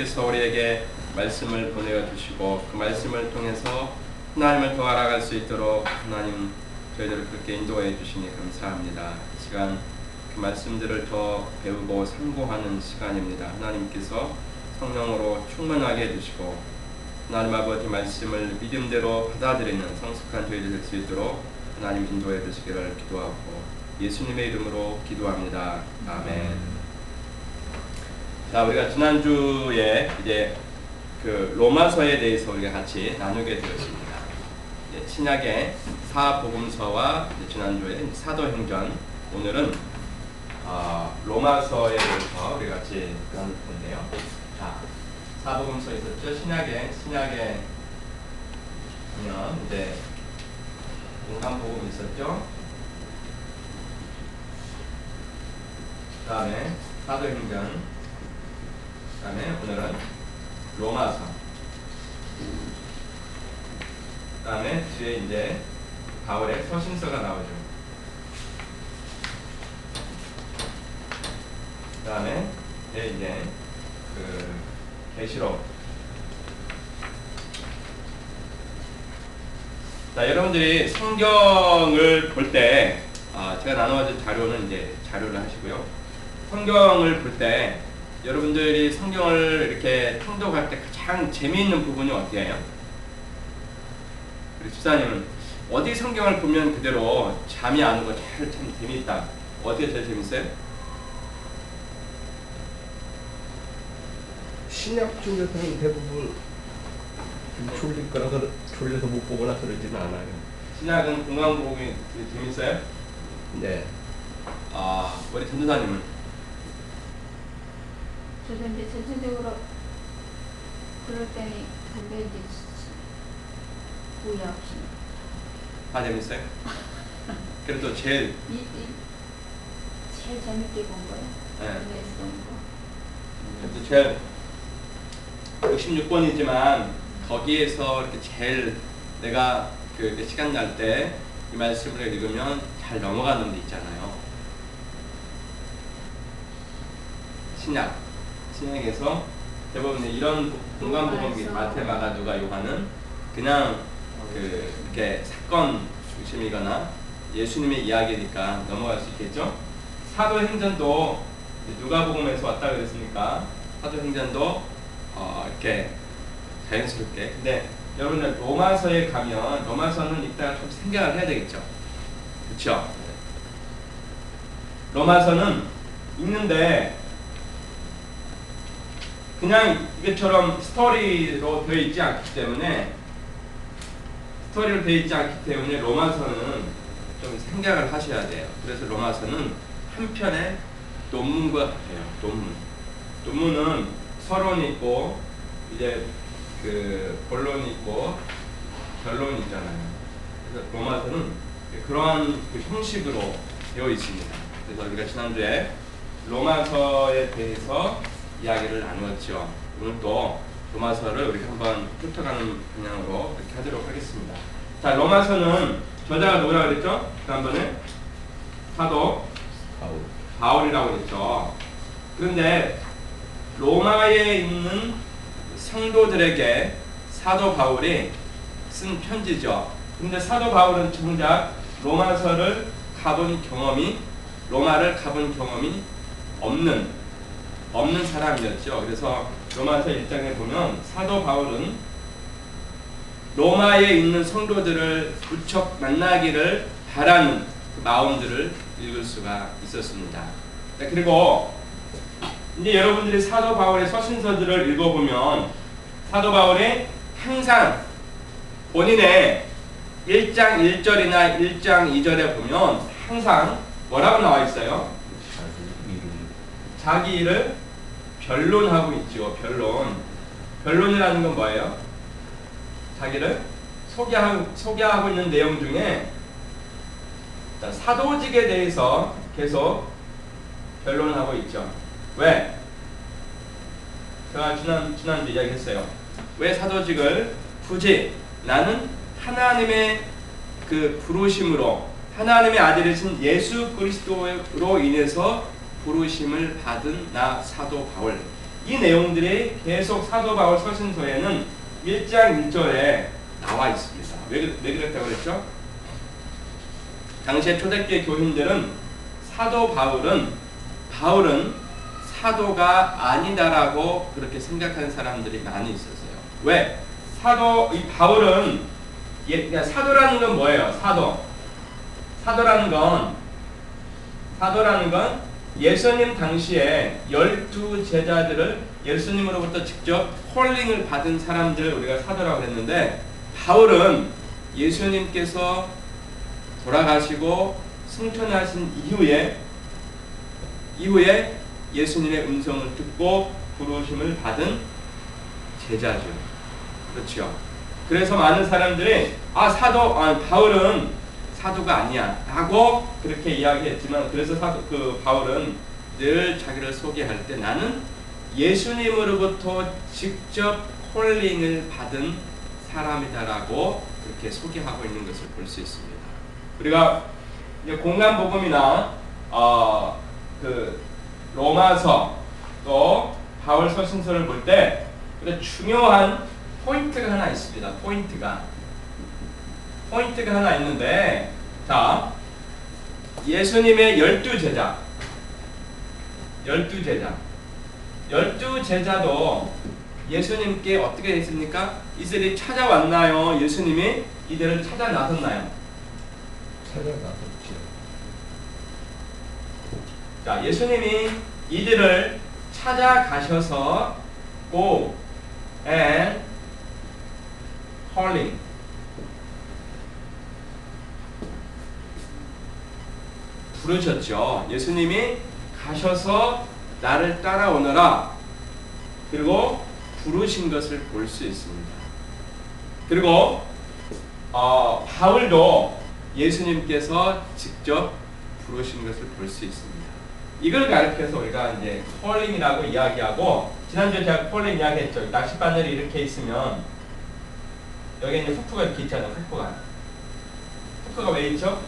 하나님께서 우리에게 말씀을 보내어 주시고 그 말씀을 통해서 하나님을 더 알아갈 수 있도록 하나님 저희들을 그렇게 인도해 주시니 감사합니다. 이 시간 그 말씀들을 더 배우고 상고하는 시간입니다. 하나님께서 성령으로 충만하게 해주시고 하나님 아버지 말씀을 믿음대로 받아들이는 성숙한 저희들 될 수 있도록 하나님 인도해 주시기를 기도하고 예수님의 이름으로 기도합니다. 아멘. 자, 우리가 지난주에 이제 그 로마서에 대해서 우리가 같이 나누게 되었습니다. 신약의 사복음서와 지난주에 사도행전, 오늘은 로마서에 대해서 우리 같이 나눌 텐데요. 자, 사복음서 있었죠. 신약에 보면 이제 요한복음 있었죠. 그다음에 사도행전, 그다음에 오늘은 로마서, 그다음에 뒤에 이제 바울의 서신서가 나오죠. 그다음에 이제 그 계시록. 자, 여러분들이 성경을 볼 때 제가 나눠준 자료는 이제 자료를 하시고요. 성경을 볼 때 여러분들이 성경을 이렇게 통독할 때 가장 재미있는 부분이 어디예요? 우리 집사님은 어디 성경을 보면 그대로 잠이 안 오고 참 재미있다. 어디가 제일 재밌어요? 신약 중에서는 대부분 졸릴 거라 졸려서 못 보거나 그러지는 않아요. 신약은 공강복음이 재밌어요? 네. 우리 전도사님은? 저도 이제 전체적으로 그럴 때는 근데 이제 구약 다 재밌어요? 그래도 제일 제일 재밌게 본 거예요. 네. 그래서 그래도 제일 66번이지만 거기에서 이렇게 제일 내가 그 시간 날 때 이 말씀을 읽으면 잘 넘어가는 데 있잖아요. 신약에서 대부분 이런 공간복음이 마태, 마가, 누가, 요한은 그냥 이렇게 사건 중심이거나 예수님의 이야기니까 넘어갈 수 있겠죠. 사도행전도 누가복음에서 왔다 그랬으니까 사도행전도 이렇게 자연스럽게. 근데 여러분들 로마서에 가면 로마서는 이따가 좀 생각을 해야 되겠죠. 그렇죠? 로마서는 읽는데 그냥 이것처럼 스토리로 되어 있지 않기 때문에 로마서는 좀 생각을 하셔야 돼요. 그래서 로마서는 한 편의 논문과 같아요. 논문은 서론이 있고 이제 그 본론이 있고 결론이 있잖아요. 그래서 로마서는 그러한 그 형식으로 되어 있습니다. 그래서 우리가 지난주에 로마서에 대해서 이야기를 나누었죠. 오늘 또 로마서를 우리 한번 훑어가는 방향으로 이렇게 하도록 하겠습니다. 자, 로마서는 저자가 누구라고 그랬죠? 지난번에 사도 바울이라고 그랬죠. 그런데 로마에 있는 성도들에게 사도 바울이 쓴 편지죠. 근데 사도 바울은 정작 로마를 가본 경험이 없는 사람이었죠. 그래서 로마서 1장에 보면 사도 바울은 로마에 있는 성도들을 부쩍 만나기를 바라는 그 마음들을 읽을 수가 있었습니다. 그리고 이제 여러분들이 사도 바울의 서신서들을 읽어보면 사도 바울이 항상 본인의 1장 1절이나 1장 2절에 보면 항상 뭐라고 나와 있어요? 자기 일을 변론하고 있죠. 변론이라는 건 뭐예요? 자기를 소개하고 있는 내용 중에 사도직에 대해서 계속 변론하고 있죠. 왜? 제가 지난주 이야기했어요. 왜 사도직을 굳이 나는 하나님의 그 부르심으로 하나님의 아들이신 예수 그리스도로 인해서 부르심을 받은 나 사도 바울, 이 내용들이 계속 사도 바울 서신서에는 1장 1절에 나와 있습니다. 왜 그랬다고 그랬죠? 당시에 초대교회 교인들은 바울은 사도가 아니다라고 그렇게 생각하는 사람들이 많이 있었어요. 왜? 바울은 그러니까 사도라는 건 뭐예요? 사도라는 건 예수님 당시에 12제자들을 예수님으로부터 직접 콜링을 받은 사람들을 우리가 사도라고 했는데, 바울은 예수님께서 돌아가시고 승천하신 이후에 예수님의 음성을 듣고 부르심을 받은 제자죠. 그렇죠. 그래서 많은 사람들이 바울은 사도가 아니야 라고 그렇게 이야기했지만, 그래서 바울은 늘 자기를 소개할 때 나는 예수님으로부터 직접 콜링을 받은 사람이다라고 그렇게 소개하고 있는 것을 볼 수 있습니다. 우리가 이제 공간복음이나 로마서 또 바울 서신서를 볼 때 중요한 포인트가 하나 있습니다. 포인트가 하나 있는데, 자, 예수님의 12제자도 예수님께 어떻게 했습니까? 이들이 찾아왔나요? 예수님이 이들을 찾아 나섰나요? 찾아나섰죠. 자, 예수님이 이들을 찾아가셔서 go and calling, 부르셨죠. 예수님이 가셔서 나를 따라오너라, 그리고 부르신 것을 볼 수 있습니다. 그리고 바울도 예수님께서 직접 부르신 것을 볼 수 있습니다. 이걸 가르쳐서 우리가 이제 콜링이라고 이야기하고, 지난주에 제가 콜링 이야기했죠. 낚싯바늘이 이렇게 있으면 여기 이제 후크가 이렇게 있잖아요. 후크가 왜 있죠?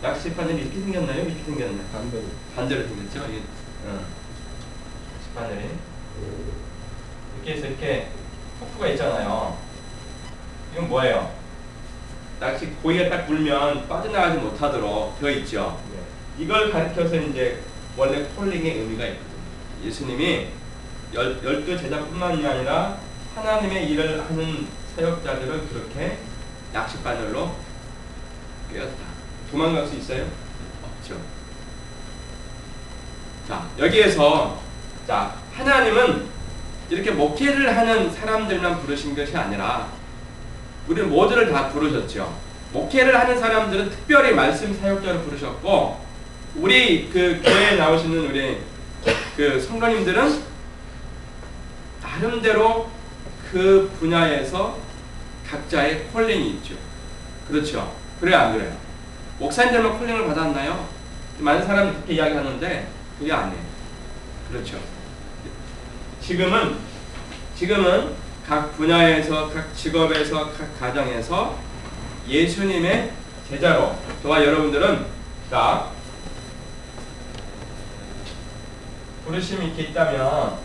낚싯바늘이 이렇게 생겼나요? 이렇게 생겼나요? 반대로 생겼죠? 낚싯바늘이 이렇게 해서 이렇게 후크가 있잖아요. 이건 뭐예요? 고기가 딱 물면 빠져나가지 못하도록 되어 있죠. 이걸 가르쳐서 이제 원래 콜링의 의미가 있거든요. 예수님이 12제자뿐만이 아니라 하나님의 일을 하는 사역자들을 그렇게 낚싯바늘로 꿰었다. 도망갈 수 있어요? 없죠. 자, 여기에서 하나님은 이렇게 목회를 하는 사람들만 부르신 것이 아니라 우리 모두를 다 부르셨죠. 목회를 하는 사람들은 특별히 말씀 사역자로 부르셨고, 우리 교회에 나오시는 우리 성도님들은 나름대로 그 분야에서 각자의 콜링이 있죠. 그렇죠. 그래요, 안 그래요? 목사님들만 콜링을 받았나요? 많은 사람이 그렇게 이야기하는데 그게 아니에요. 그렇죠. 지금은 각 분야에서, 각 직업에서, 각 가정에서 예수님의 제자로, 저와 여러분들은 부르심이 이렇게 있다면,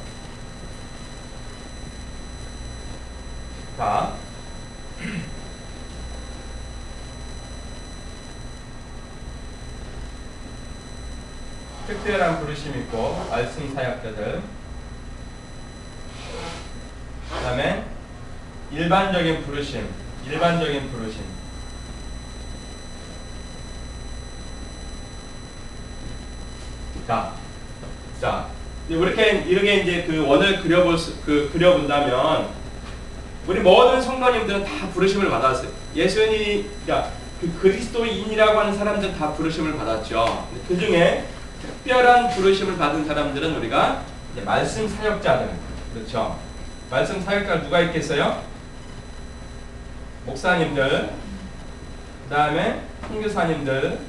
특별한 부르심이 있고, 말씀 사역자들, 그 다음에 일반적인 부르심. 이렇게 이제 그 원을 그려본다면, 우리 모든 성도님들은 다 부르심을 받았어요. 그러니까 그 그리스도인이라고 하는 사람들은 다 부르심을 받았죠. 그 중에 특별한 부르심을 받은 사람들은 우리가 이제 말씀 사역자들, 그렇죠. 말씀 사역자 누가 있겠어요? 목사님들, 그 다음에 선교사님들,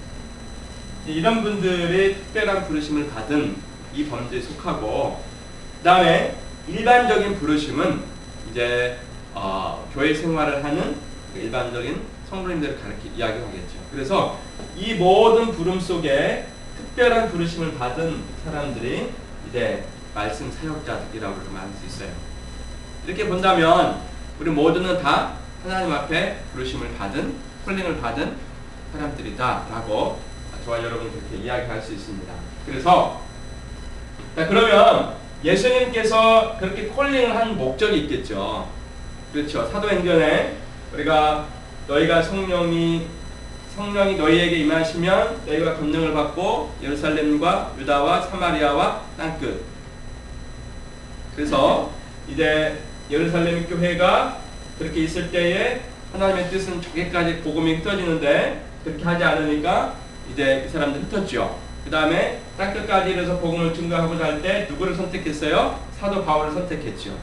이런 분들이 특별한 부르심을 받은 이 범주에 속하고, 그 다음에 일반적인 부르심은 이제 교회 생활을 하는 일반적인 성도님들을 이야기하겠죠. 그래서 이 모든 부름 속에 특별한 부르심을 받은 사람들이 이제 말씀 사역자들이라고 말할 수 있어요. 이렇게 본다면 우리 모두는 다 하나님 앞에 부르심을 받은, 콜링을 받은 사람들이다 라고 저와 여러분 그렇게 이야기할 수 있습니다. 그래서 자, 그러면 예수님께서 그렇게 콜링을 한 목적이 있겠죠. 그렇죠. 사도행전에 우리가 너희가 성령이 너희에게 임하시면 너희가 권능을 받고 예루살렘과 유다와 사마리아와 땅끝. 그래서 이제 예루살렘 교회가 그렇게 있을 때에 하나님의 뜻은 저기까지 복음이 흩어지는데 그렇게 하지 않으니까 이제 이 사람들 흩었죠. 그 다음에 땅끝까지 이래서 복음을 증거하고자 할 때 누구를 선택했어요? 사도 바울을 선택했죠.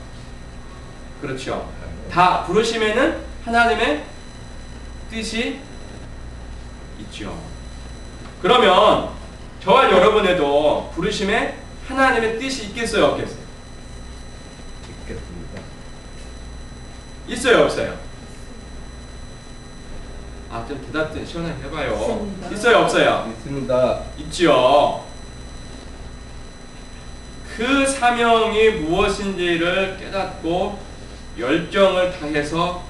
그렇죠. 다 부르심에는 하나님의 뜻이 있죠. 그러면 저와 여러분에도 부르심에 하나님의 뜻이 있겠어요, 없겠어요? 있겠습니다. 있어요, 없어요? 아, 좀 대답 좀 시원하게 해봐요. 있습니다. 있어요, 없어요? 있습니다. 있지요. 그 사명이 무엇인지를 깨닫고 열정을 다해서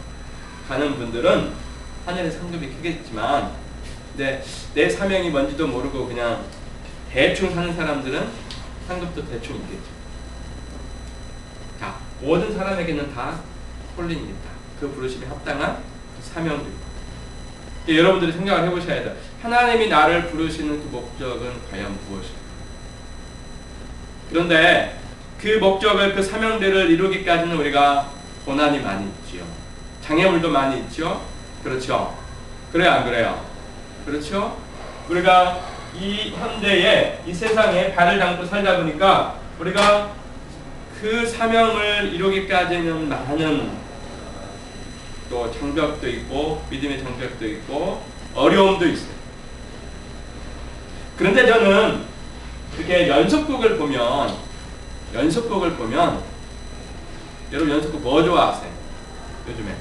가는 분들은 하늘의 상급이 크겠지만, 내 사명이 뭔지도 모르고 그냥 대충 사는 사람들은 상급도 대충 있겠죠. 자, 모든 사람에게는 다 콜링이 있다. 그 부르심에 합당한 그 사명도 있고. 여러분들이 생각을 해보셔야 돼요. 하나님이 나를 부르시는 그 목적은 과연 무엇일까? 그런데 그 목적을, 그 사명들을 이루기까지는 우리가 고난이 많이 있지요. 장애물도 많이 있죠. 그렇죠. 그래요, 안 그래요? 그렇죠. 우리가 이 현대에, 이 세상에 발을 담고 살다 보니까 우리가 그 사명을 이루기까지는 많은 또 장벽도 있고 믿음의 장벽도 있고 어려움도 있어요. 그런데 저는 이렇게 연속극을 보면 여러분 연속극 뭐 좋아하세요? 요즘에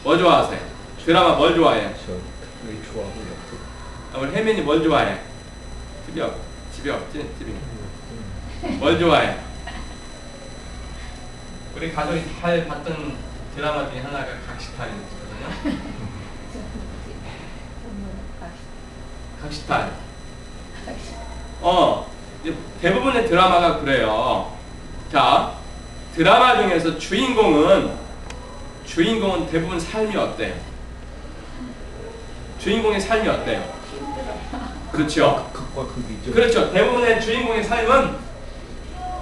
뭐 좋아하세요? 드라마 뭘 좋아해요? 저 특별히 좋아하고요. 우리 혜민이 뭘 좋아해? 집이 없지? 집이 뭘 좋아해? 우리 가족이 잘 봤던 드라마 중에 하나가 각시탈이거든요. 각시탈. 대부분의 드라마가 그래요. 자, 드라마 중에서 주인공은 대부분 삶이 어때요? 주인공의 삶이 어때요? 그렇죠. 극과 극이죠. 그렇죠. 대부분의 주인공의 삶은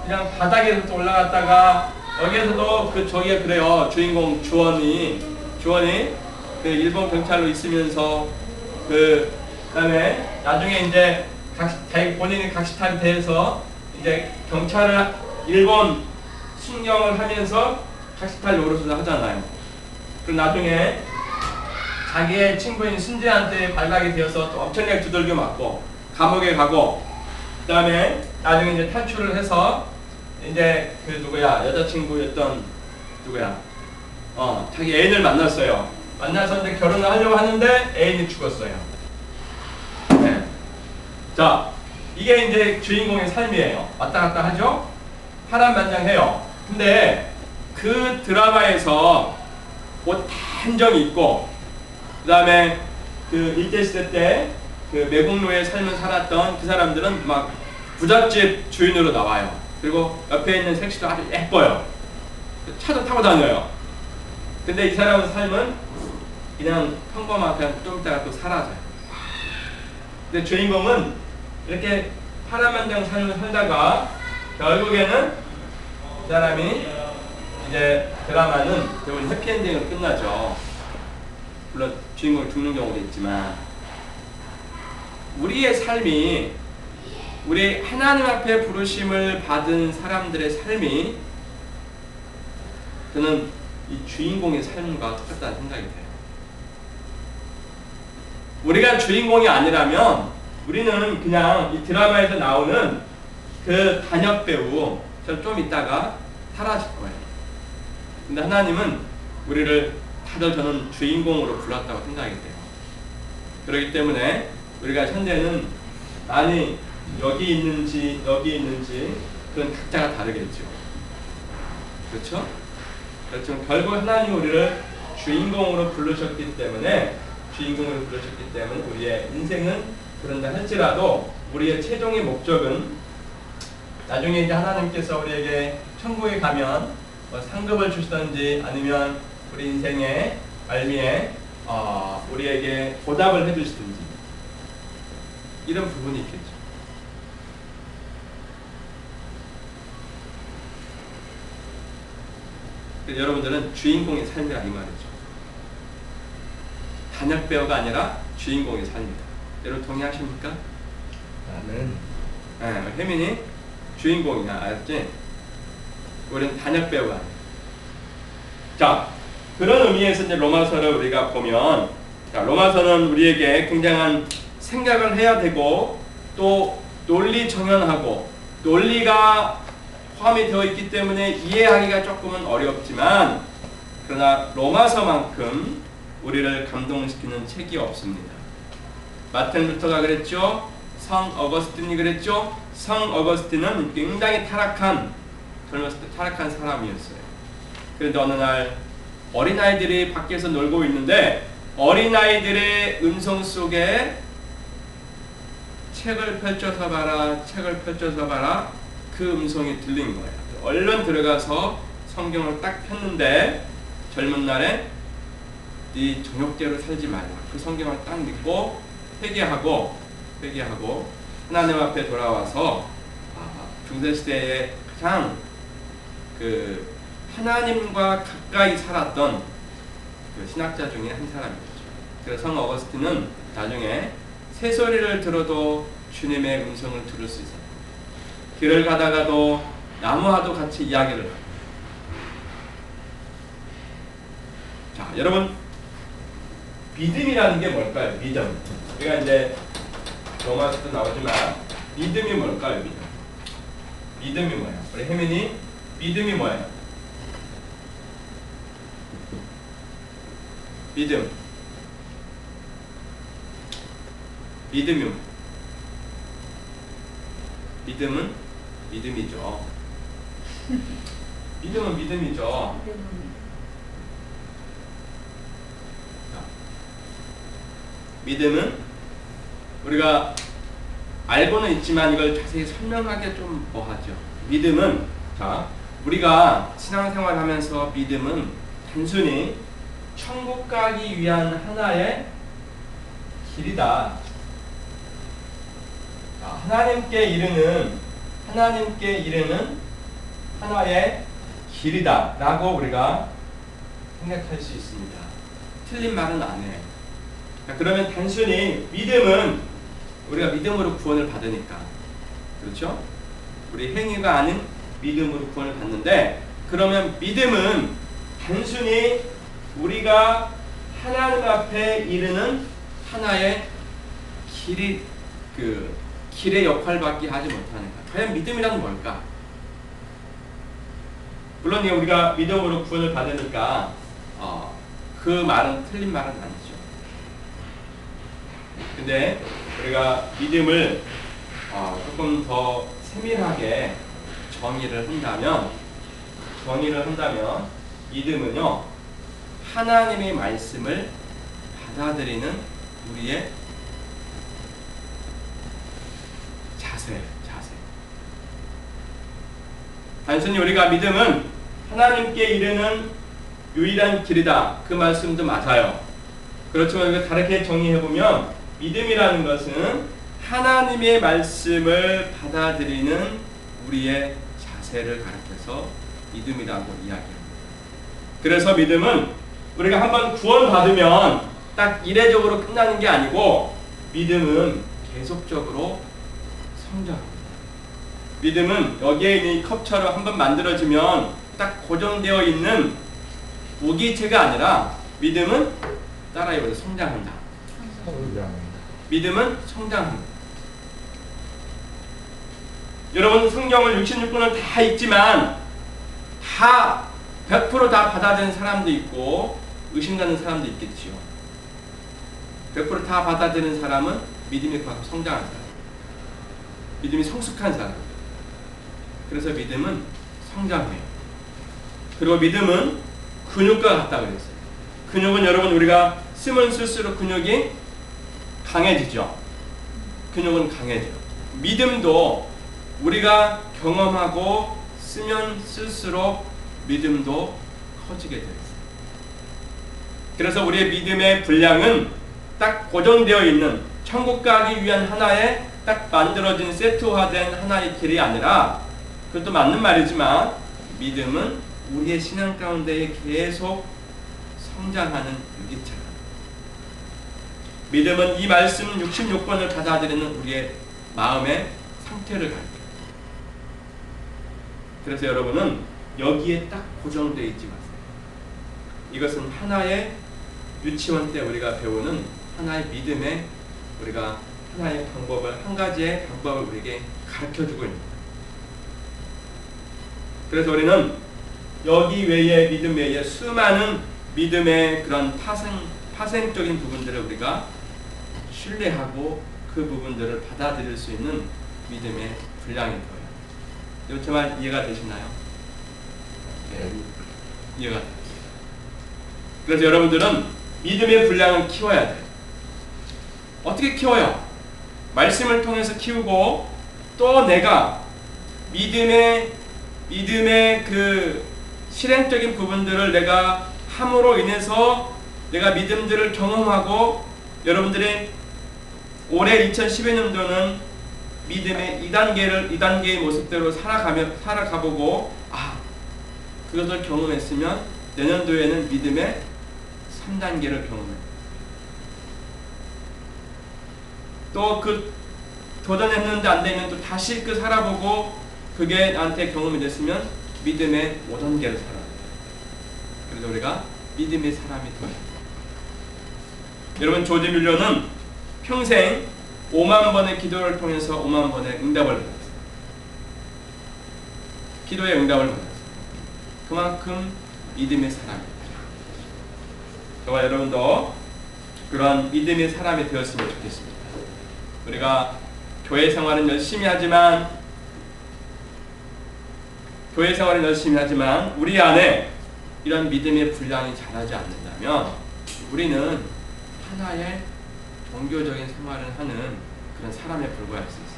그냥 바닥에서 올라갔다가 여기에서도 저기가 그래요. 주인공 주원이 그 일본 경찰로 있으면서 그다음에 나중에 이제 본인이 각시탈이 돼서 이제 경찰을 일본 순경을 하면서 각시탈 노릇을 하잖아요. 그리고 나중에 자기의 친구인 순재한테 발각이 되어서 또 엄청나게 두들겨 맞고 감옥에 가고, 그다음에 나중에 이제 탈출을 해서 이제 여자친구였던 자기 애인을 만났어요. 만나서 이제 결혼을 하려고 하는데 애인이 죽었어요. 네. 자, 이게 이제 주인공의 삶이에요. 왔다 갔다 하죠. 파란만장해요. 근데 그 드라마에서 뭐 한정이 있고, 그 다음에 그 일제시대 때 그 매국노의 삶을 살았던 그 사람들은 막 부잣집 주인으로 나와요. 그리고 옆에 있는 색시도 아주 예뻐요. 차도 타고 다녀요. 근데 이 사람의 삶은 그냥 평범하게 그냥 좀 있다가 또 사라져요. 근데 주인공은 이렇게 파란만장 삶을 살다가 결국에는 그 사람이 이제 드라마는 대부분 해피엔딩으로 끝나죠. 물론 주인공이 죽는 경우도 있지만, 우리의 삶이, 우리 하나님 앞에 부르심을 받은 사람들의 삶이 저는 이 주인공의 삶과 똑같다는 생각이 돼요. 우리가 주인공이 아니라면 우리는 그냥 이 드라마에서 나오는 그 단역 배우처럼 좀 있다가 사라질 거예요. 근데 하나님은 우리를 다들 저는 주인공으로 불렀다고 생각이 돼요. 그렇기 때문에 우리가 현대는 많이 여기 있는지 여기 있는지 그건 각자가 다르겠죠. 그렇죠? 그렇지만 결국 하나님 우리를 주인공으로 부르셨기 때문에 우리의 인생은 그런다 할지라도 우리의 최종의 목적은 나중에 이제 하나님께서 우리에게 천국에 가면 뭐 상급을 주시든지 아니면 우리 인생의 말미에 우리에게 보답을 해주시든지 이런 부분이 있겠죠. 여러분들은 주인공의 삶이라 이 말이죠. 단역 배우가 아니라 주인공의 삶이다. 여러분 동의하십니까? 나는 혜민이 주인공이야. 알았지? 우리는 단역 배우가 아니야. 자, 그런 의미에서 이제 로마서를 우리가 보면, 자, 로마서는 우리에게 굉장한 생각을 해야 되고 또 논리 정연하고 논리가 포함이 되어 있기 때문에 이해하기가 조금은 어렵지만 그러나 로마서만큼 우리를 감동시키는 책이 없습니다. 마틴 루터가 그랬죠. 성 어거스틴이 그랬죠. 성 어거스틴은 굉장히 젊었을 때 타락한 사람이었어요. 그런데 어느 날 어린아이들이 밖에서 놀고 있는데 어린아이들의 음성 속에 책을 펼쳐서 봐라 그 음성이 들린 거예요. 얼른 들어가서 성경을 딱 폈는데 젊은 날에 네 정욕대로 살지 말라. 그 성경을 딱 믿고 회개하고 하나님 앞에 돌아와서 중세시대에 가장 그 하나님과 가까이 살았던 그 신학자 중에 한 사람이었죠. 그래서 성 어거스틴은 나중에 새소리를 들어도 주님의 음성을 들을 수 있었고 길을 가다가도 나무와도 같이 이야기를 하고. 자, 여러분 믿음이라는 게 뭘까요? 믿음. 우리가 이제 로마서도 나오지만 믿음이 뭘까요? 믿음이 뭐예요? 우리 혜민이 믿음이 뭐예요? 믿음이 뭐예요? 믿음은 믿음이죠. 믿음은 믿음이죠. 믿음은 우리가 알고는 있지만 이걸 자세히 설명하기 좀 뭐하죠. 믿음은 우리가 신앙생활 하면서 믿음은 단순히 천국 가기 위한 하나의 길이다. 하나님께 이르는 하나의 길이다 라고 우리가 생각할 수 있습니다. 틀린 말은 아니에요. 그러면 단순히 믿음은 우리가 믿음으로 구원을 받으니까, 그렇죠? 우리 행위가 아닌 믿음으로 구원을 받는데, 그러면 믿음은 단순히 우리가 하나님 앞에 이르는 하나의 길의 역할밖에 하지 못하는 것. 과연 믿음이란 뭘까? 물론 우리가 믿음으로 구원을 받으니까 그 말은 틀린 말은 아니죠. 근데 우리가 믿음을 조금 더 세밀하게 정의를 한다면 믿음은요, 하나님의 말씀을 받아들이는 우리의 자세. 단순히 우리가 믿음은 하나님께 이르는 유일한 길이다. 그 말씀도 맞아요. 그렇지만 우리가 다르게 정의해보면 믿음이라는 것은 하나님의 말씀을 받아들이는 우리의 자세를 가리켜서 믿음이라고 이야기합니다. 그래서 믿음은 우리가 한번 구원받으면 딱 이례적으로 끝나는 게 아니고 믿음은 계속적으로 성장합니다. 믿음은 여기에 있는 이 컵처럼 한번 만들어지면 딱 고정되어 있는 무기체가 아니라 믿음은 따라해보세요. 성장한다. 믿음은 성장합니다. 여러분 성경을 66권을 다 읽지만 다 100% 다 받아들이는 사람도 있고 의심가는 사람도 있겠지요. 100% 다 받아들이는 사람은 믿음이 성장한 사람. 믿음이 성숙한 사람. 그래서 믿음은 성장해요. 그리고 믿음은 근육과 같다 그랬어요. 근육은 여러분 우리가 쓰면 쓸수록 근육이 강해지죠. 근육은 강해져요. 믿음도 우리가 경험하고 쓰면 쓸수록 믿음도 커지게 되어 있어요. 그래서 우리의 믿음의 분량은 딱 고정되어 있는 천국 가기 위한 하나의 딱 만들어진 세트화된 하나의 길이 아니라, 그것도 맞는 말이지만 믿음은 우리의 신앙 가운데 계속 성장하는 유기체다. 믿음은 이 말씀 66번을 받아들이는 우리의 마음의 상태를 가리켜요. 그래서 여러분은 여기에 딱 고정되어 있지 마세요. 이것은 하나의 유치원 때 우리가 배우는 하나의 믿음의 우리가 하나의 방법을, 한 가지의 방법을 우리에게 가르쳐주고 있는 거예요. 그래서 우리는 여기 외에 믿음 외에 수많은 믿음의 그런 파생적인 부분들을 우리가 신뢰하고 그 부분들을 받아들일 수 있는 믿음의 분량이 거예요. 제 말 이해가 되시나요? 네. 이해가 돼요. 그래서 여러분들은 믿음의 분량을 키워야 돼요. 어떻게 키워요? 말씀을 통해서 키우고, 또 내가 믿음의 그 실행적인 부분들을 내가 함으로 인해서 내가 믿음들을 경험하고, 여러분들의 올해 2012년도는 믿음의 2단계의 모습대로 살아가보고, 그것을 경험했으면 내년도에는 믿음의 3단계를 경험해요. 또 그 도전했는데 안 되면 또 다시 그 살아보고, 그게 나한테 경험이 됐으면 믿음의 5단계를 살아요. 그래서 우리가 믿음의 사람이 돼요. 여러분, 조지 뮬러는 평생 5만 번의 기도를 통해서 5만 번의 응답을 받았어요. 기도의 응답을 받았어요. 그만큼 믿음의 사람입니다. 저와 여러분도 그런 믿음의 사람이 되었으면 좋겠습니다. 우리가 교회 생활은 열심히 하지만 우리 안에 이런 믿음의 분량이 자라지 않는다면 우리는 하나의 종교적인 생활을 하는 그런 사람에 불과할 수 있어요.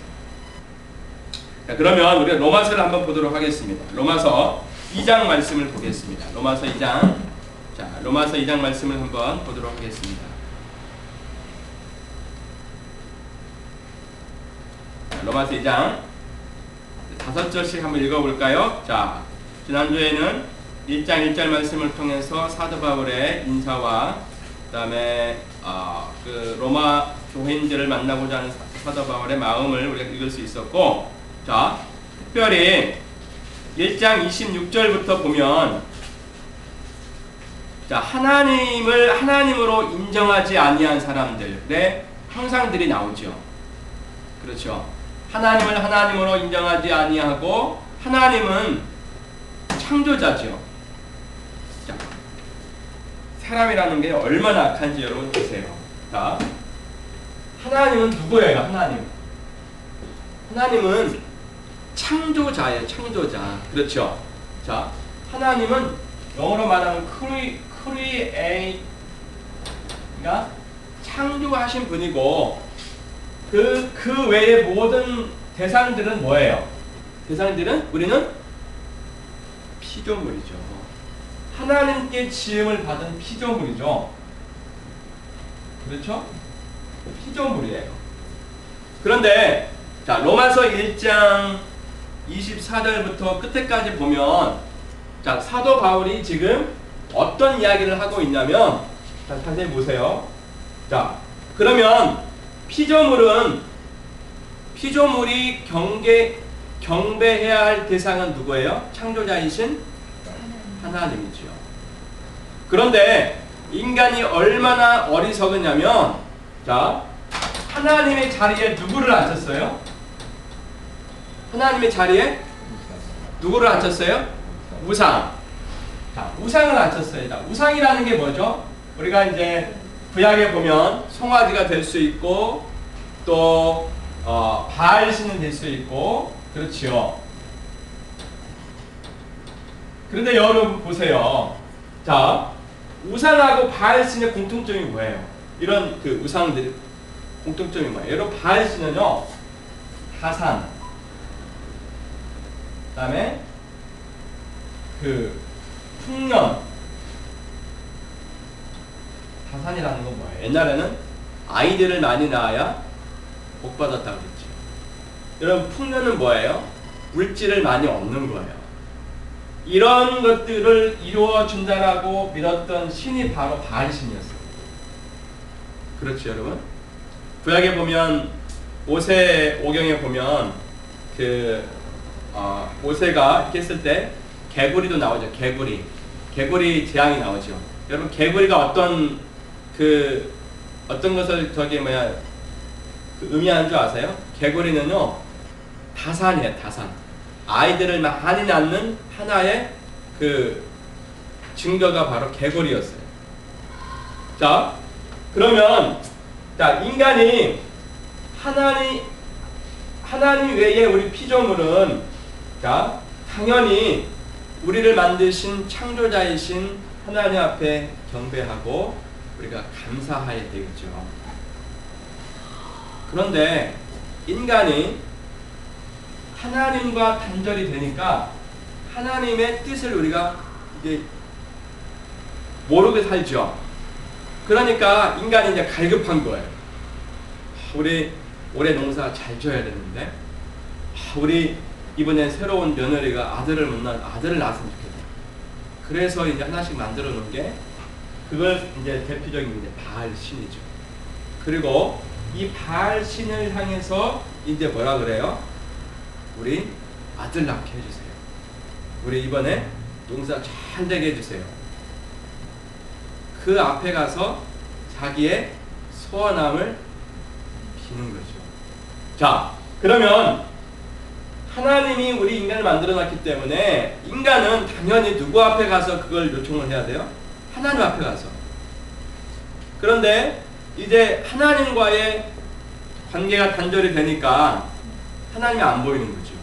자, 그러면 우리가 로마서를 한번 보도록 하겠습니다. 로마서 2장 말씀을 보겠습니다. 로마서 2장. 자, 로마서 2장 말씀을 한번 보도록 하겠습니다. 자, 로마서 2장 5절씩 한번 읽어볼까요? 자, 지난주에는 1장 1절 말씀을 통해서 사도 바울의 인사와 그 다음에 그 로마 교인들을 만나고자 하는 사도 바울의 마음을 우리가 읽을 수 있었고, 자, 특별히 1장 26절부터 보면, 자, 하나님을 하나님으로 인정하지 아니한 사람들의 형상들이 나오죠. 그렇죠. 하나님을 하나님으로 인정하지 아니하고, 하나님은 창조자죠. 자, 사람이라는 게 얼마나 악한지 여러분 보세요. 자, 하나님은 누구예요? 하나님은 창조자예요. 창조자. 그렇죠. 자, 하나님은 영어로 말하면 create가 창조하신 분이고, 그 외의 모든 대상들은 뭐예요? 대상들은 우리는 피조물이죠. 하나님께 지음을 받은 피조물이죠. 그렇죠? 피조물이에요. 그런데 자, 로마서 1장 24절부터 끝에까지 보면, 자, 사도 바울이 지금 어떤 이야기를 하고 있냐면, 자, 자세히 보세요. 자, 그러면 피조물이 경배해야 할 대상은 누구예요? 창조자이신 하나님이죠. 그런데 인간이 얼마나 어리석으냐면, 자, 하나님의 자리에 누구를 앉혔어요? 하나님의 자리에 누구를 앉혔어요? 우상. 자, 우상을 앉혔어요. 자, 우상이라는 게 뭐죠? 우리가 이제 구약에 보면 송아지가 될 수 있고, 또 바알 신은 될 수 있고, 그렇지요. 그런데 여러분 보세요. 자, 우상하고 바알 신의 공통점이 뭐예요? 이런 그 우상들의 공통점이 뭐예요? 여러분 바알 신은요, 타산, 그다음에 그 풍년. 타산이라는 건 뭐예요? 옛날에는 아이들을 많이 낳아야 복 받았다고 그랬죠. 여러분 풍년은 뭐예요? 물질을 많이 얻는 거예요. 이런 것들을 이루어 준다라고 믿었던 신이 바로 바알 신이었어요. 그렇죠, 여러분? 구약에 보면 오세오경에 보면 오세가 이렇게 했을 때 개구리도 나오죠. 개구리 재앙이 나오죠. 여러분 개구리가 어떤 것을 의미하는 줄 아세요? 개구리는요 타산이에요. 타산. 아이들을 많이 낳는 하나의 증거가 바로 개구리였어요. 자, 그러면 인간이 하나님 외에 우리 피조물은 당연히 우리를 만드신 창조자이신 하나님 앞에 경배하고 우리가 감사해야 되겠죠. 그런데 인간이 하나님과 단절이 되니까 하나님의 뜻을 우리가 이제 모르게 살죠. 그러니까 인간이 이제 갈급한 거예요. 우리 올해 농사 잘 져야 되는데, 우리 이번에 새로운 며느리가 아들을 낳았으면 좋겠다. 그래서 이제 하나씩 만들어 놓은 게 그걸 이제 대표적인 이제 바알 신이죠. 그리고 이 바알 신을 향해서 이제 뭐라 그래요? 우리 아들 낳게 해주세요. 우리 이번에 농사 잘 되게 해주세요. 그 앞에 가서 자기의 소원함을 비는 거죠. 자, 그러면 하나님이 우리 인간을 만들어 놨기 때문에 인간은 당연히 누구 앞에 가서 그걸 요청을 해야 돼요? 하나님 앞에 가서. 그런데 이제 하나님과의 관계가 단절이 되니까 하나님이 안 보이는 거죠.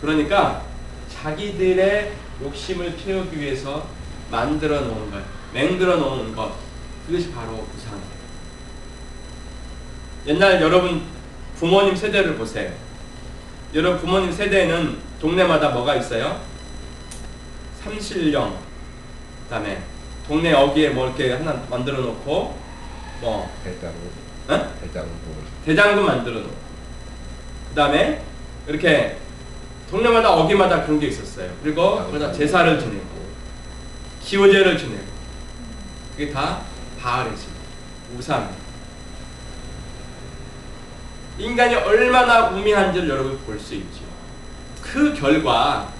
그러니까 자기들의 욕심을 채우기 위해서 만들어 놓은 것, 맹들어 놓은 것, 그것이 바로 우상이에요. 옛날 여러분 부모님 세대를 보세요. 여러분 부모님 세대에는 동네마다 뭐가 있어요? 삼실령, 그다음에 동네 어귀에 뭐 이렇게 하나 만들어 놓고 뭐 대장금 만들어 놓고, 그다음에 이렇게 동네마다 어귀마다 그런 게 있었어요. 그리고 거기다 제사를 지내고 기호제를 지내고, 그게 다 바알의 신, 우상이에요. 인간이 얼마나 우매한지를 여러분 볼 수 있죠. 그 결과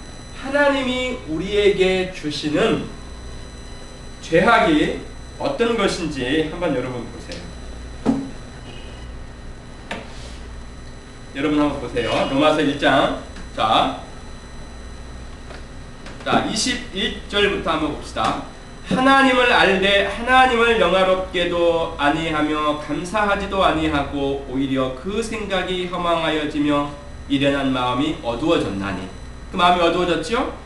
하나님이 우리에게 주시는 죄악이 어떤 것인지 한번 여러분 보세요. 여러분 한번 보세요. 로마서 1장. 자 21절부터 한번 봅시다. 하나님을 알되 하나님을 영화롭게도 아니하며 감사하지도 아니하고 오히려 그 생각이 허망하여지며 미련한 마음이 어두워졌나니. 그 마음이 어두워졌죠?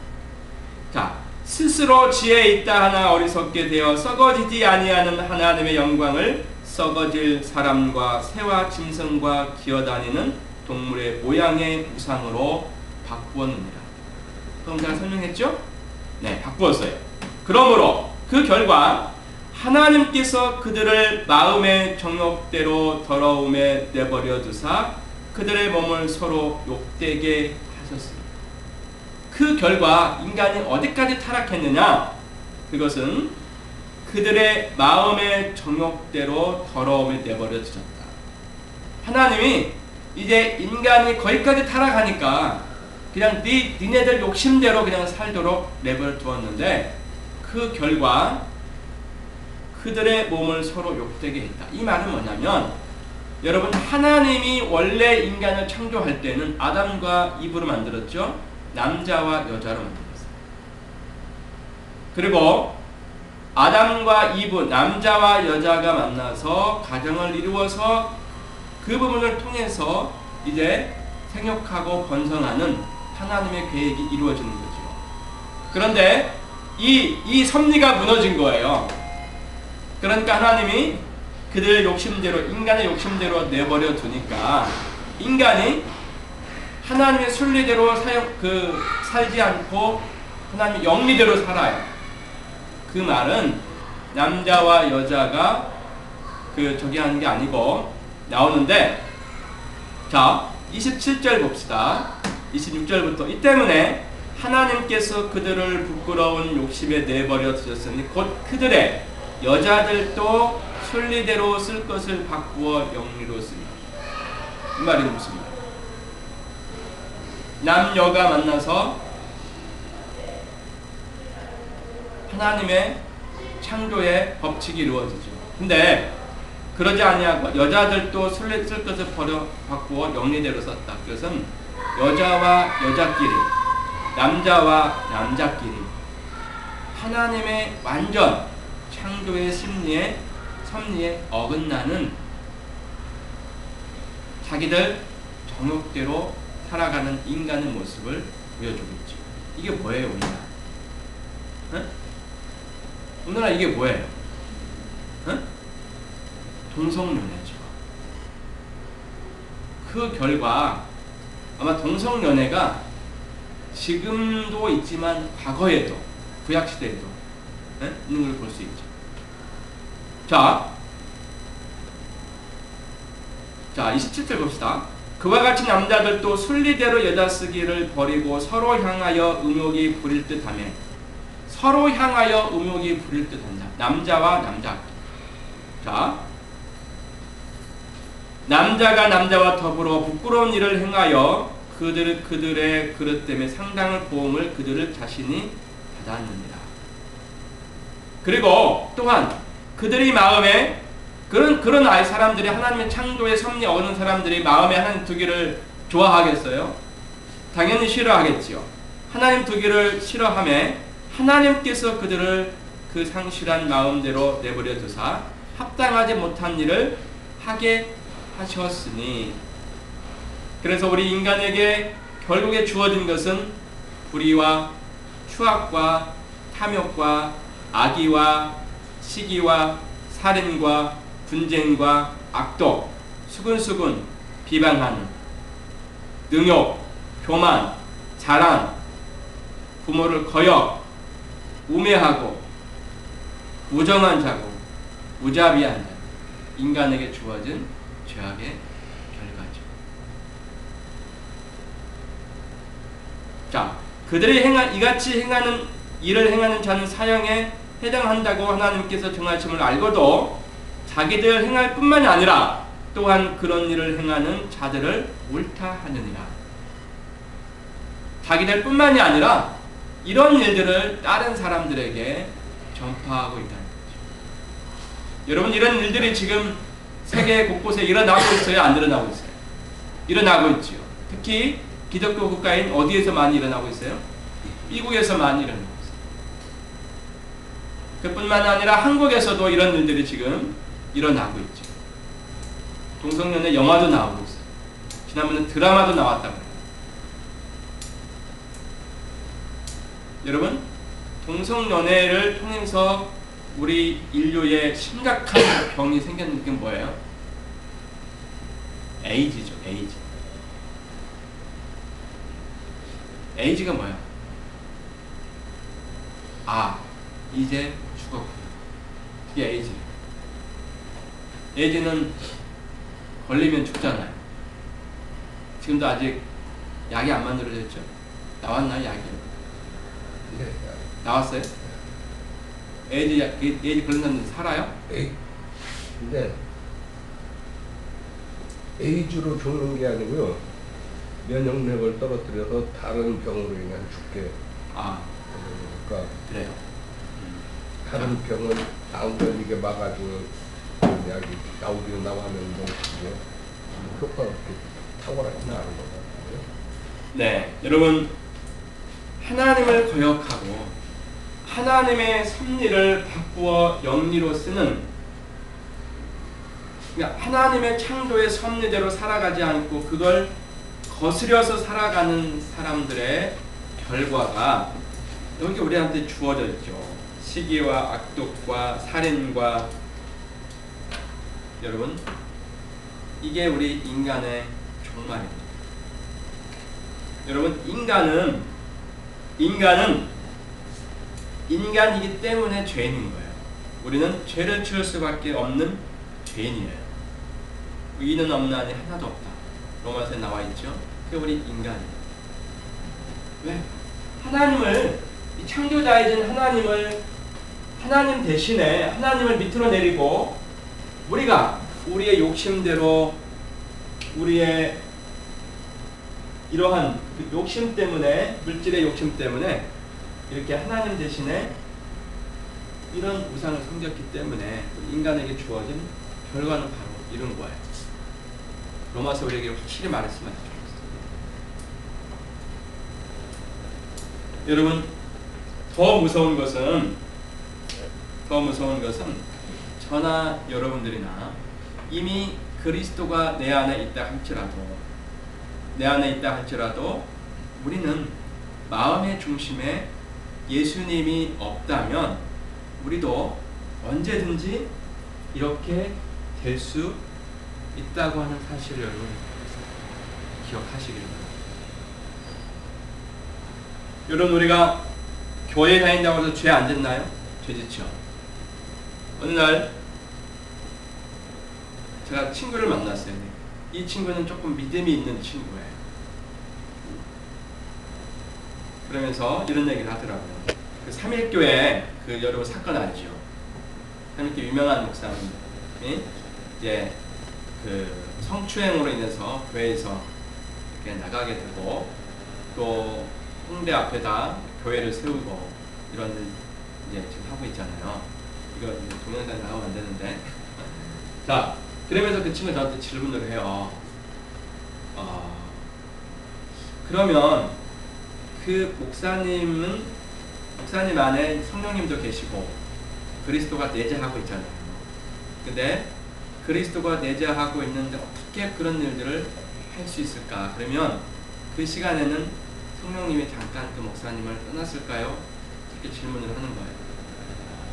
자, 스스로 지혜 있다 하나 어리석게 되어 썩어지지 아니하는 하나님의 영광을 썩어질 사람과 새와 짐승과 기어다니는 동물의 모양의 우상으로 바꾸었느니라. 그럼 제가 설명했죠? 네, 바꾸었어요. 그러므로 그 결과 하나님께서 그들을 마음의 정욕대로 더러움에 내버려 두사 그들의 몸을 서로 욕되게 하셨습니다. 그 결과 인간이 어디까지 타락했느냐? 그것은 그들의 마음의 정욕대로 더러움에 내버려 두셨다. 하나님이 이제 인간이 거기까지 타락하니까 그냥 니네들 욕심대로 그냥 살도록 내버려 두었는데, 그 결과 그들의 몸을 서로 욕되게 했다. 이 말은 뭐냐면, 여러분 하나님이 원래 인간을 창조할 때는 아담과 이브로 만들었죠. 남자와 여자로 만들었어요. 그리고 아담과 이브, 남자와 여자가 만나서 가정을 이루어서 그 부분을 통해서 이제 생육하고 번성하는 하나님의 계획이 이루어지는 거죠. 그런데 이 섭리가 무너진 거예요. 그러니까 하나님이 그들의 욕심대로, 인간의 욕심대로 내버려 두니까 인간이 하나님의 순리대로 살지 않고 하나님의 영리대로 살아요. 그 말은 남자와 여자가 저기 하는 게 아니고 나오는데, 자 27절 봅시다. 26절부터 이 때문에 하나님께서 그들을 부끄러운 욕심에 내버려 두셨으니 곧 그들의 여자들도 순리대로 쓸 것을 바꾸어 영리로 쓰니. 이 말이 무슨 말이에요? 남녀가 만나서 하나님의 창조의 법칙이 이루어지죠. 근데 그러지 아니하고 여자들도 순리 쓸 것을 바꾸어 영리대로 썼다. 그것은 여자와 여자끼리, 남자와 남자끼리 하나님의 완전 창조의 섭리에 어긋나는 자기들 정욕대로 살아가는 인간의 모습을 보여주고 있죠. 이게 뭐예요, 우리나라? 응? 우리나라 이게 뭐예요? 응? 동성연애죠. 그 결과 아마 동성연애가 지금도 있지만 과거에도, 구약시대에도 있는 걸 볼 수 있죠. 자 27절 봅시다. 그와 같이 남자들도 순리대로 여자 쓰기를 버리고 서로 향하여 음욕이 부릴 듯하며. 서로 향하여 음욕이 부릴 듯한다. 남자와 남자. 자, 남자가 남자와 더불어 부끄러운 일을 행하여 그들의 그릇 때문에 상당한 보험을 그들을 자신이 받았느니라. 그리고 또한 그들이 마음에 그런 아이 사람들이 하나님의 창조의 섭리 어느 사람들이 마음에 하나님 두기를 좋아하겠어요? 당연히 싫어하겠지요. 하나님 두기를 싫어하며 하나님께서 그들을 그 상실한 마음대로 내버려 두사 합당하지 못한 일을 하게 하셨으니. 그래서 우리 인간에게 결국에 주어진 것은 불의와 추악과 탐욕과 악의와 시기와 살인과 분쟁과 악독, 수근수근 비방하는 능욕, 교만, 자랑, 부모를 거역, 우매하고 무정한 자고 무자비한 자, 인간에게 주어진 죄악의 결과죠. 자, 그들이 이같이 행하는 일을 행하는 자는 사형에 해당한다고 하나님께서 정하심을 알고도 자기들 행할 뿐만이 아니라 또한 그런 일을 행하는 자들을 옳다 하느니라. 자기들 뿐만이 아니라 이런 일들을 다른 사람들에게 전파하고 있다는 거죠. 여러분, 이런 일들이 지금 세계 곳곳에 일어나고 있어요? 안 일어나고 있어요? 일어나고 있죠. 특히 기독교 국가인 어디에서 많이 일어나고 있어요? 미국에서 많이 일어나고 있어요. 그뿐만 아니라 한국에서도 이런 일들이 지금 일어나고 있죠. 동성연애 영화도 나오고 있어요. 지난번에 드라마도 나왔다고 해요. 여러분, 동성연애를 통해서 우리 인류에 심각한 병이 생겼는 게 뭐예요? 에이즈죠. 에이즈. 에이즈가 뭐야? 이제 죽었구나. 그게 에이즈예요. 에이즈는 걸리면 죽잖아요. 지금도 아직 약이 안 만들어졌죠? 나왔나요, 약이? 네. 나왔어요? 에이즈 걸린 사람들 살아요? 근데 에이즈로 죽는 게 아니고요. 면역력을 떨어뜨려서 다른 병으로 인한 죽게. 그러니까 그래요. 다른 병은 안 걸리게 막아주는 약이 나오기는 나왔는데 효과가 그렇게 탁월하지는 않은 것 같아요. 네, 여러분, 하나님을 거역하고 하나님의 섭리를 바꾸어 영리로 쓰는 그러니까 하나님의 창조의 섭리대로 살아가지 않고 그걸 거스려서 살아가는 사람들의 결과가 여기 우리한테 주어져 있죠. 시기와 악독과 살인과 여러분 이게 우리 인간의 종말입니다. 여러분 인간이기 때문에 죄인인 거예요. 우리는 죄를 지을 수밖에 없는 죄인이에요. 의인은 없나니 하나도 없다. 로마서에 나와 있죠. 그게 우리 인간이에요. 왜? 하나님을 이 창조자이신 하나님 대신에 하나님을 밑으로 내리고 우리가 우리의 욕심대로 우리의 이러한 그 욕심 때문에 물질의 욕심 때문에 이렇게 하나님 대신에 이런 우상을 섬겼기 때문에 인간에게 주어진 결과는 바로 이런 거예요. 로마서 우리에게 확실히 말했으면 좋겠어요. 여러분 더 무서운 것은 저나 여러분들이나 이미 그리스도가 내 안에 있다 할지라도 우리는 마음의 중심에 예수님이 없다면 우리도 언제든지 이렇게 될 수 있다고 하는 사실을 여러분 기억하시길 바랍니다. 여러분 우리가 교회 다닌다고 해서 죄 안 짓나요? 죄 짓죠. 어느 날 제가 친구를 만났어요. 이 친구는 조금 믿음이 있는 친구예요. 그러면서 이런 얘기를 하더라고요. 그 3.1교회 그 여러분 사건 알죠? 3.1교회 유명한 목사님 이제 그 성추행으로 인해서 교회에서 이렇게 나가게 되고 또 홍대 앞에다 교회를 세우고 이런 이제 지금 하고 있잖아요. 이거 동영상 나오면 안 되는데. 자, 그러면서 그 친구가 저한테 질문을 해요. 그러면 그 목사님 안에 성령님도 계시고 그리스도가 내재하고 있잖아요. 근데 그리스도가 내재하고 있는데 어떻게 그런 일들을 할 수 있을까? 그러면 그 시간에는 성령님이 잠깐 그 목사님을 떠났을까요? 이렇게 질문을 하는 거예요.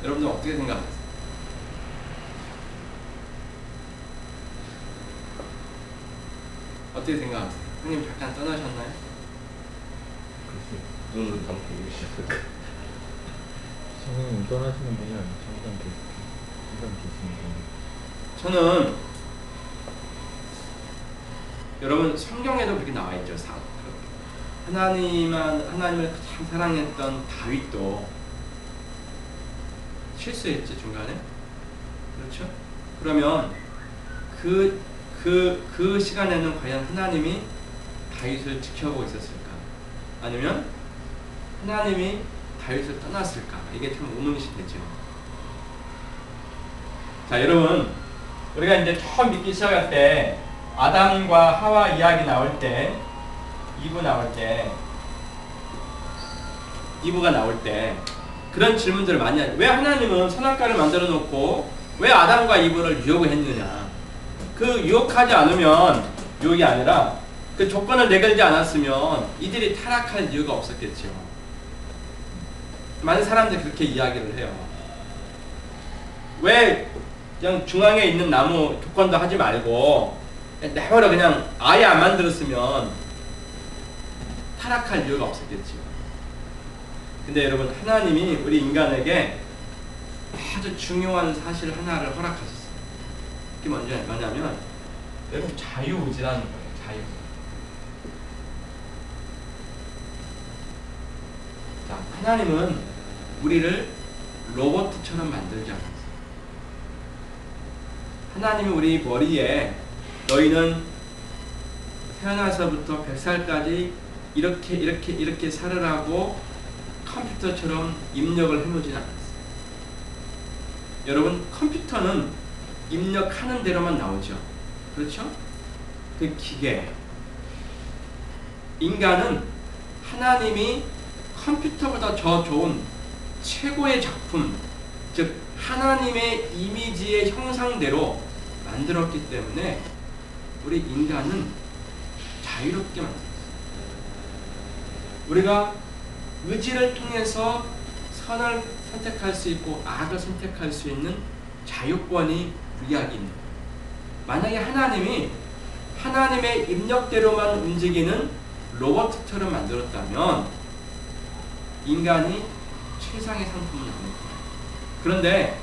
여러분들 어떻게 생각하세요? 어떻게 생각하세요? 성님 잠깐 떠나셨나요? 눈을 감고 계셨을까? 성령님 떠나시는 분이 아니죠. 항상 계시는 분. 저는 여러분 성경에도 그렇게 나와 있죠. 하나님을 가장 사랑했던 다윗도 실수했지 중간에. 그렇죠? 그러면 그 시간에는 과연 하나님이 다윗을 지켜보고 있었을까? 아니면 하나님이 다윗을 떠났을까? 이게 참 의문이 되죠. 자, 여러분, 우리가 이제 처음 믿기 시작할 때 아담과 하와 이야기 나올 때, 이브가 나올 때 그런 질문들을 많이 하죠. 왜 하나님은 선악과를 만들어 놓고 왜 아담과 이브를 유혹했느냐? 그 유혹하지 않으면 유혹이 아니라 그 조건을 내걸지 않았으면 이들이 타락할 이유가 없었겠죠. 많은 사람들이 그렇게 이야기를 해요. 왜 그냥 중앙에 있는 나무 조건도 하지 말고 내버려 그냥 아예 안 만들었으면 타락할 이유가 없었겠죠. 근데 여러분 하나님이 우리 인간에게 아주 중요한 사실 하나를 허락하셨어요. 그게 뭐냐면 여러분 자유의지라는 거예요. 자유의지. 자, 하나님은 우리를 로봇처럼 만들지 않았어요. 하나님이 우리 머리에 너희는 태어나서부터 100살까지 이렇게 살으라고 컴퓨터처럼 입력을 해놓진 않았어요. 여러분 컴퓨터는 입력하는 대로만 나오죠. 그렇죠? 그 기계. 인간은 하나님이 컴퓨터보다 더 좋은 최고의 작품, 즉 하나님의 이미지의 형상대로 만들었기 때문에 우리 인간은 자유롭게 만들었어요. 우리가 의지를 통해서 선을 선택할 수 있고 악을 선택할 수 있는 자유권이 우리에게 있는 거예요. 만약에 하나님이 하나님의 입력대로만 움직이는 로봇처럼 만들었다면 인간이 최상의 상품은 아닐 거예요. 그런데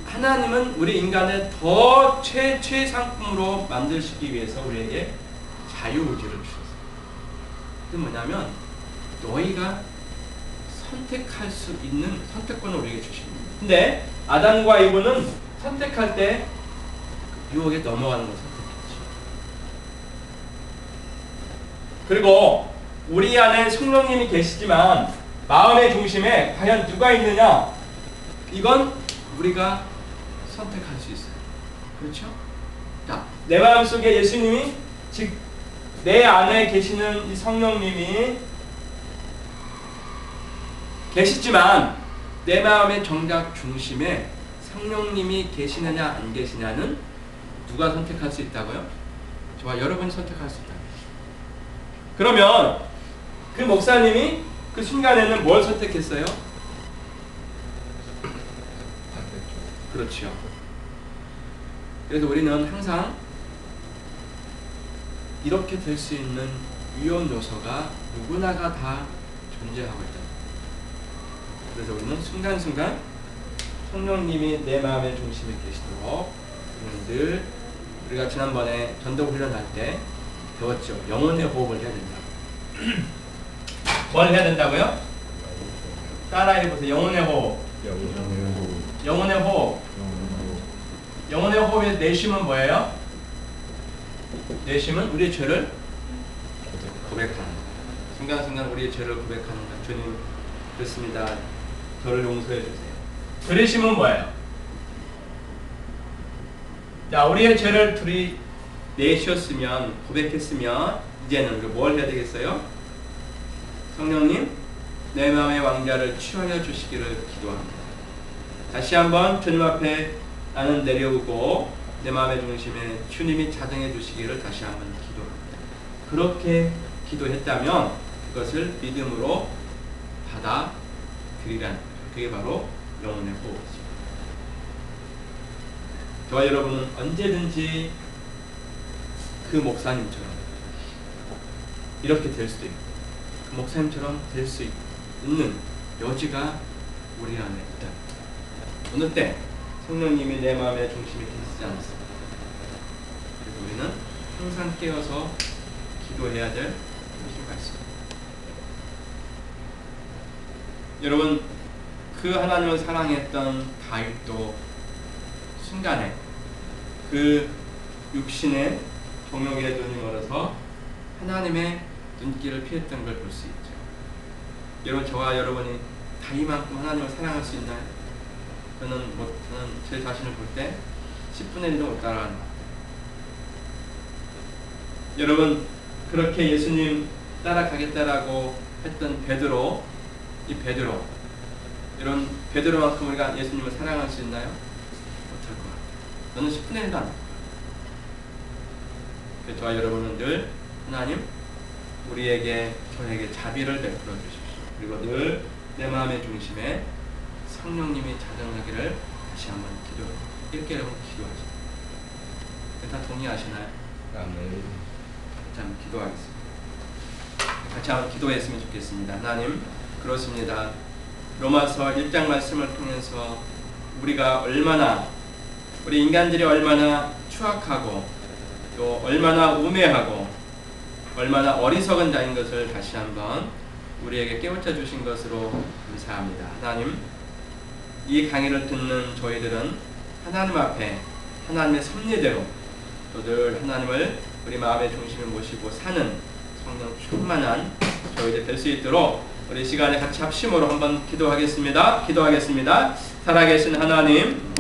하나님은 우리 인간을 더 최상품으로 만드시기 위해서 우리에게 자유의지를 주셨어요. 그게 뭐냐면 너희가 선택할 수 있는 선택권을 우리에게 주십니다. 근데 아담과 이브는 선택할 때 유혹에 넘어가는 걸 선택했죠. 그리고 우리 안에 성령님이 계시지만 마음의 중심에 과연 누가 있느냐? 이건 우리가 선택할 수 있어요. 그렇죠? 자, 내 마음속에 예수님이 즉 내 안에 계시는 이 성령님이 계시지만 내 마음의 정작 중심에 성령님이 계시느냐 안 계시냐는 누가 선택할 수 있다고요? 저와 여러분이 선택할 수 있다. 그러면 그 목사님이 그 순간에는 뭘 선택했어요? 그렇죠. 그래서 우리는 항상 이렇게 될 수 있는 위험 요소가 누구나가 다 존재하고 있다. 그래서 우리는 순간순간 성령님이 내 마음의 중심에 계시도록 늘 우리가 지난번에 전도 훈련할 때 배웠죠. 영혼의 호흡을 해야 된다. 뭘 해야 된다고요? 따라해 보세요. 영혼의 호흡. 영혼의 호흡. 영혼의 호흡의 내심은 뭐예요? 내심은 우리의 죄를 고백하는 것. 순간순간 우리의 죄를 고백하는 것. 주님 그렇습니다. 저를 용서해 주세요. 들이심은 뭐예요? 자, 우리의 죄를 둘이 내셨으면 고백했으면 이제는 우리가 뭘 해야 되겠어요? 성령님 내 마음의 왕좌를 취하여 주시기를 기도합니다. 다시 한번 주님 앞에 나는 내려오고 내 마음의 중심에 주님이 자정해 주시기를 다시 한번 기도합니다. 그렇게 기도했다면 그것을 믿음으로 받아들이라는 거죠. 그게 바로 영혼의 호흡이죠. 저와 여러분은 언제든지 그 목사님처럼 이렇게 될 수도 있고 그 목사님처럼 될 수 있는 여지가 우리 안에 있다. 어느 때 성령님이 내 마음의 중심에 계시지 않습니다. 그래서 우리는 항상 깨어서 기도해야 될 필요가 있습니다. 여러분, 그 하나님을 사랑했던 다윗도 순간에 그 육신의 정욕의 눈이 멀어서 하나님의 눈길을 피했던 걸 볼 수 있죠. 여러분, 저와 여러분이 다윗만큼 하나님을 사랑할 수 있나요? 저는 제 자신을 볼 때 10분의 1도 못 따라가는 것 같아요. 여러분, 그렇게 예수님 따라가겠다라고 했던 베드로, 이런 베드로만큼 우리가 예수님을 사랑할 수 있나요? 못할 것 같아요. 저는 10분의 1도 안 할 거예요. 저와 여러분은 늘 하나님, 저에게 자비를 베풀어 주십시오. 그리고 늘 내 마음의 중심에 성령님이 자정하기를 다시 한번 이렇게 여러분 기도하죠. 다 동의하시나요? 같이 한번 기도하겠습니다. 같이 한번 기도했으면 좋겠습니다. 하나님, 그렇습니다. 로마서 1장 말씀을 통해서 우리 인간들이 얼마나 추악하고 또 얼마나 우매하고 얼마나 어리석은 자인 것을 다시 한번 우리에게 깨우쳐 주신 것으로 감사합니다. 하나님, 이 강의를 듣는 저희들은 하나님 앞에 하나님의 섭리대로 또 늘 하나님을 우리 마음의 중심에 모시고 사는 성령 충만한 저희들 될 수 있도록 우리 시간에 같이 합심으로 한번 기도하겠습니다. 살아계신 하나님,